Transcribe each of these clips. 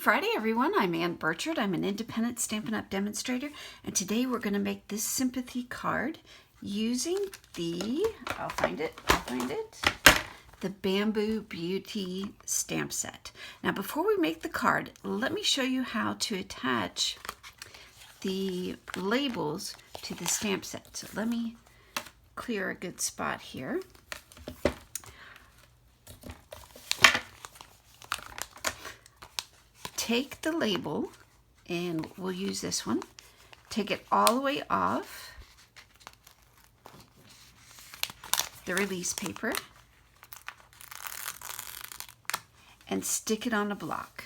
Friday, everyone. I'm Ann Birchard. I'm an independent Stampin' Up! Demonstrator, and today we're going to make this Sympathy card using the, I'll find it, the Bamboo Beauty stamp set. Now, before we make the card, let me show you how to attach the labels to the stamp set. So let me clear a good spot here. Take the label, and we'll use this one. Take it all the way off the release paper and stick it on a block.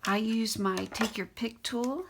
I use my take your pick tool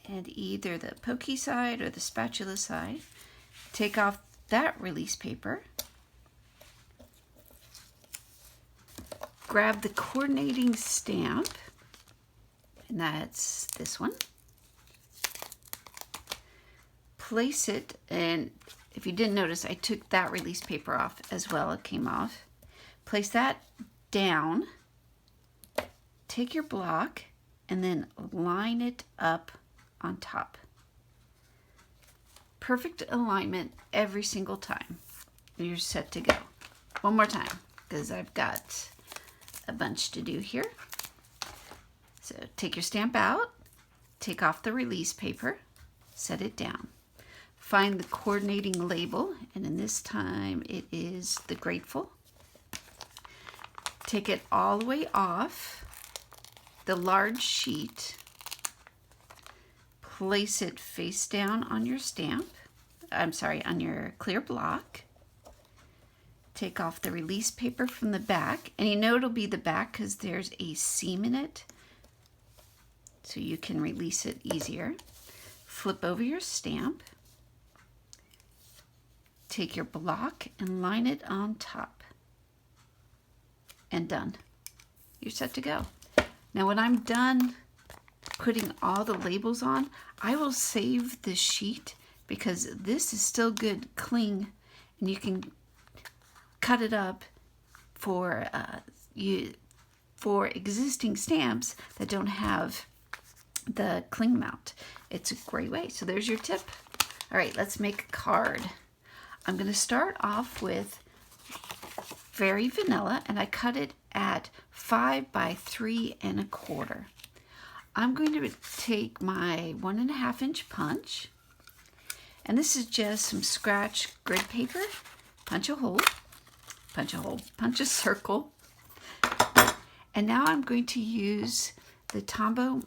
and either the pokey side or the spatula side. Take off that release paper. Grab the coordinating stamp, and that's this one. Place it, and if you didn't notice, I took that release paper off as well. It came off. Place that down. Take your block and then line it up on top. Perfect alignment every single time. You're set to go. One more time, because I've got a bunch to do here. So take your stamp out, take off the release paper, set it down. Find the coordinating label, and in this time it is the Grateful. Take it all the way off the large sheet. Place it face down on your stamp. On your clear block. Take off the release paper from the back, and you know it'll be the back because there's a seam in it, so you can release it easier. Flip over your stamp, take your block and line it on top, and done. You're set to go. Now when I'm done putting all the labels on, I will save this sheet because this is still good cling, and you can cut it up for existing stamps that don't have the cling mount. It's a great way. So there's your tip. All right, let's make a card. I'm going to start off with very vanilla, and I cut it at 5 by 3 1/4. I'm going to take my 1.5 inch punch, and this is just some scratch grid paper. Punch a hole. Punch a circle. And now I'm going to use the Tombow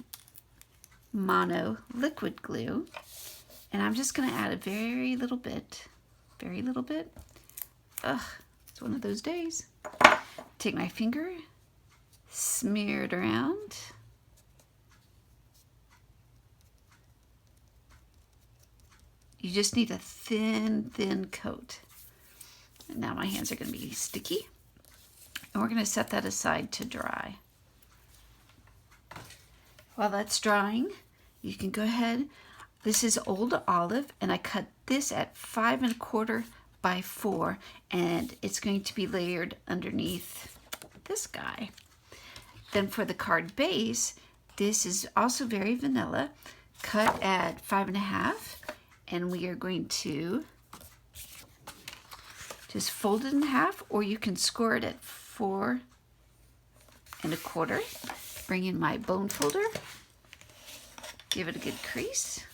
Mono liquid glue, and I'm just going to add a very little bit. Ugh, it's one of those days. Take my finger, smear it around. You just need a thin coat. And now my hands are going to be sticky, and we're going to set that aside to dry. While that's drying, you can go ahead. This is Old Olive, and I cut this at 5 1/4 by 4, and it's going to be layered underneath this guy. Then for the card base, this is also very vanilla, cut at 5 1/2, and we are going to just fold it in half, or you can score it at 4 1/4. Bring in my bone folder. Give it a good crease.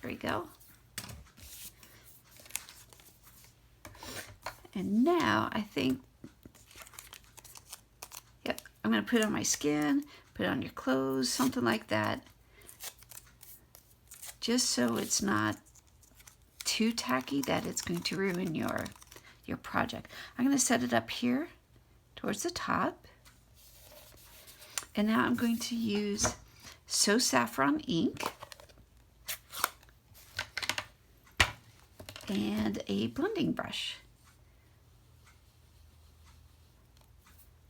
There we go. And now I think, yep, I'm going to put it on my skin, put it on your clothes, something like that. Just so it's not too tacky that it's going to ruin your project. I'm going to set it up here towards the top, and now I'm going to use So Saffron ink and a blending brush.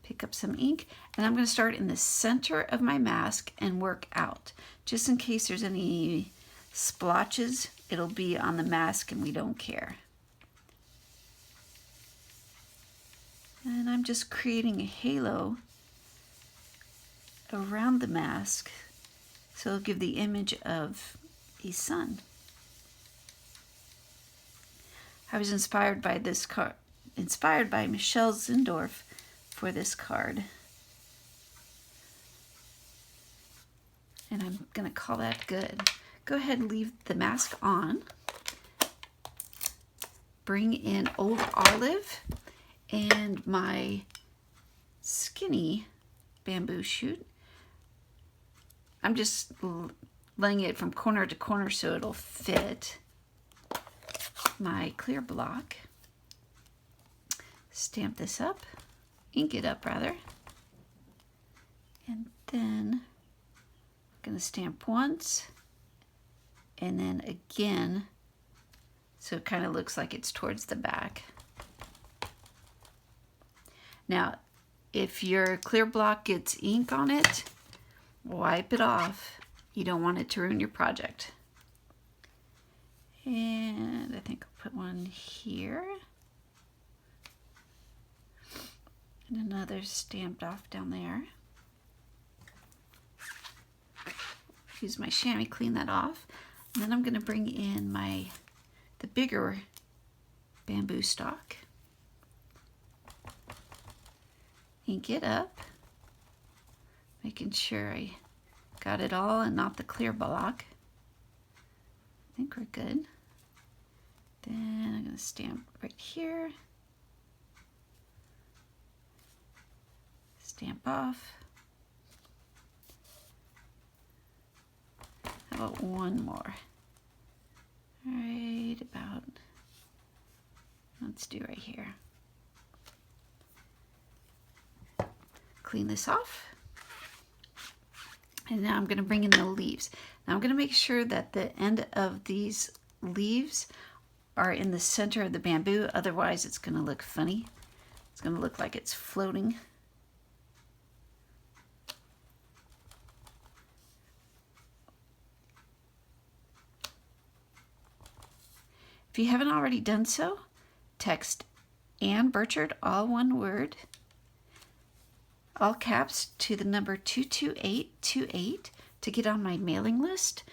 Pick up some ink, and I'm going to start in the center of my mask and work out. Just in case there's any splotches, it'll be on the mask and we don't care. And I'm just creating a halo around the mask so it'll give the image of a sun. I was inspired by this card, inspired by Michelle Zindorf for this card. And I'm going to call that good. Go ahead and leave the mask on. Bring in Old Olive and my skinny bamboo shoot. I'm just laying it from corner to corner so it'll fit. My clear block. Stamp this up, ink it up rather, and then I'm going to stamp once and then again so it kind of looks like it's towards the back. Now if your clear block gets ink on it, wipe it off. You don't want it to ruin your project. And I think I'll put one here. And another stamped off down there. Use my chamois, clean that off. And then I'm going to bring in the bigger bamboo stalk. Ink it up. Making sure I got it all and not the clear block. I think we're good. Then I'm going to stamp right here. Stamp off. How about one more? Right about, let's do right here. Clean this off. And now I'm going to bring in the leaves. Now I'm going to make sure that the end of these leaves are in the center of the bamboo, otherwise it's going to look funny. It's going to look like it's floating. If you haven't already done so, text ANNBIRCHARD, all one word, all caps, to the number 22828 to get on my mailing list.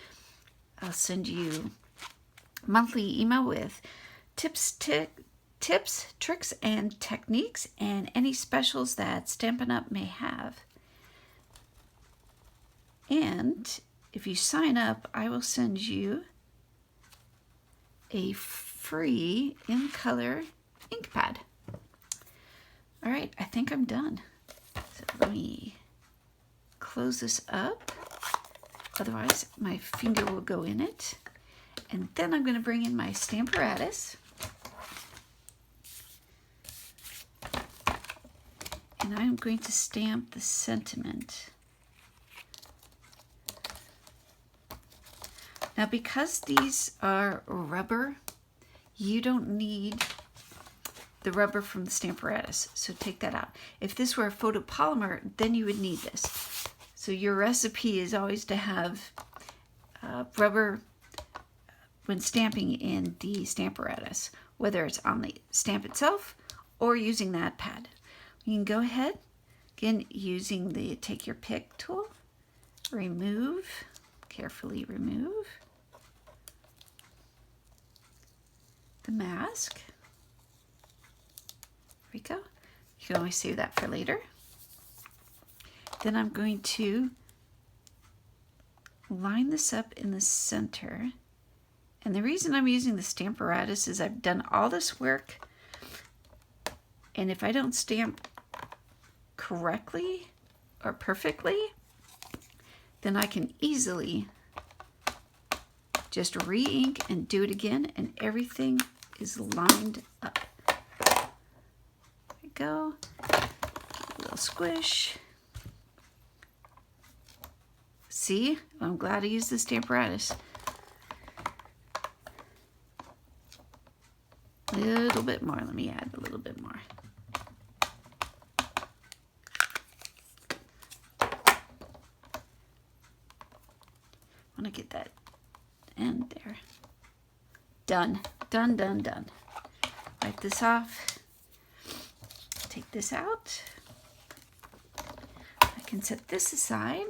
I'll send you monthly email with tips, tricks, and techniques, and any specials that Stampin' Up may have. And if you sign up, I will send you a free in color ink pad. All right, I think I'm done. So let me close this up. Otherwise, my finger will go in it. And then I'm going to bring in my Stamparatus. And I'm going to stamp the sentiment. Now, because these are rubber, you don't need the rubber from the Stamparatus, so take that out. If this were a photopolymer, then you would need this. So your recipe is always to have rubber when stamping in the Stamparatus, whether it's on the stamp itself or using that pad. You can go ahead, again, using the take your pick tool, remove, carefully remove the mask. There we go. You can always save that for later. Then I'm going to line this up in the center. And the reason I'm using the Stamparatus is I've done all this work, and if I don't stamp correctly or perfectly, then I can easily just re-ink and do it again, and everything is lined up. There we go. A little squish. See, I'm glad I used the Stamparatus. A little bit more. Let me add a little bit more. I want to get that end there. Done. Done, done, done. Wipe this off. take this out. I can set this aside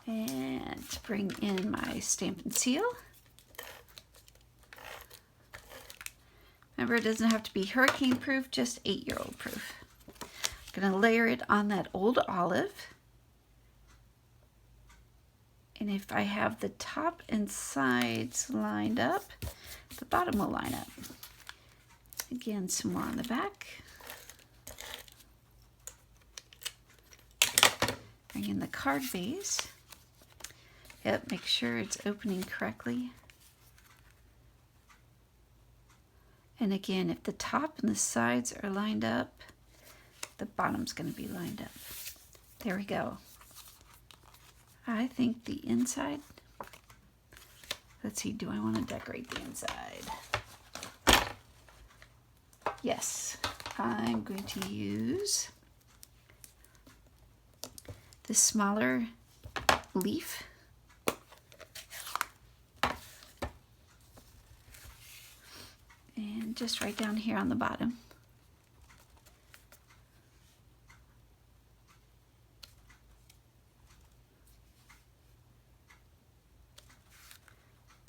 and bring in my Stampin' Seal. Remember, it doesn't have to be hurricane proof, just 8-year-old proof. I'm going to layer it on that old olive. And if I have the top and sides lined up, the bottom will line up. Again, some more on the back. Bring in the card base. Yep, make sure it's opening correctly. And again, if the top and the sides are lined up, the bottom's going to be lined up. There we go. I think the inside, let's see, do I want to decorate the inside? Yes, I'm going to use the smaller leaf. And just right down here on the bottom.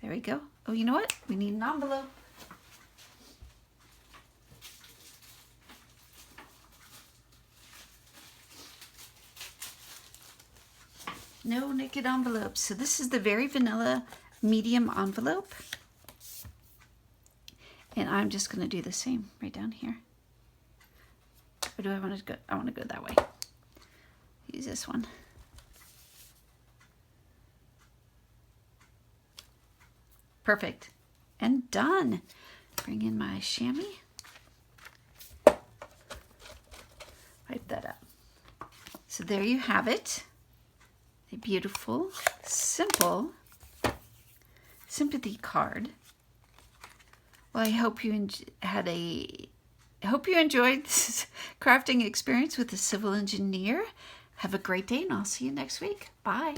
There we go. Oh, you know what? We need an envelope. No naked envelopes. So this is the Very Vanilla medium envelope. And I'm just going to do the same right down here. Or do I want to go? I want to go that way. Use this one. Perfect. And done. Bring in my chamois. Wipe that up. So there you have it. A beautiful, simple sympathy card. Well, I hope you enjoyed this crafting experience with a civil engineer. Have a great day, and I'll see you next week. Bye.